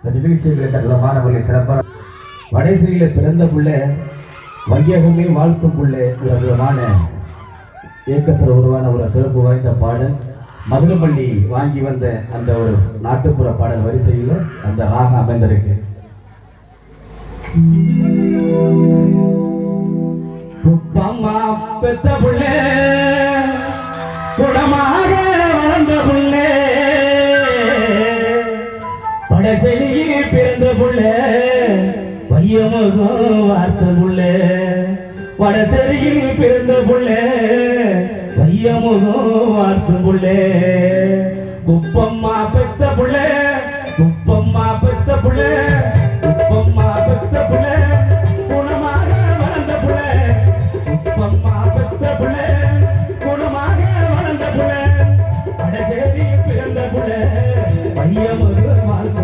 நிகழ்ச்சிகளை மாணவர்களை சிறப்பாக வடசேரியில பிறந்த புள்ளை வையகமே வாழ்த்தும் புள்ளை ஒரு விதமான இயக்கத்தில் உருவான ஒரு சிறப்பு வாய்ந்த பாடல். மதுரப்பள்ளி வாங்கி வந்த அந்த ஒரு நாட்டுப்புற பாடல் வரிசையில் அந்த ராகம் அமைந்திருக்கு. குப்பம்மா பெத்த புள்ளே குடமாக வளர்ந்த புள்ளே படசெலியில் பிறந்த புள்ளே பையமுகம் வார்த்த புள்ளே வடசெலியில் பிறந்த புள்ளே பையமுகம் வார்த்த புள்ளே குப்பம்மா பெத்த புள்ளே குப்பம்மா பெத்த புள்ளே குப்பம்மா பெத்த புள்ளே குணமாக வளர்ந்த புள்ளே குப்பம்மா பெத்த புள்ளே குணமாக வளர்ந்த புள்ளே வடசெலியில் பிறந்த புள்ளே பையமுகம் வார்த்த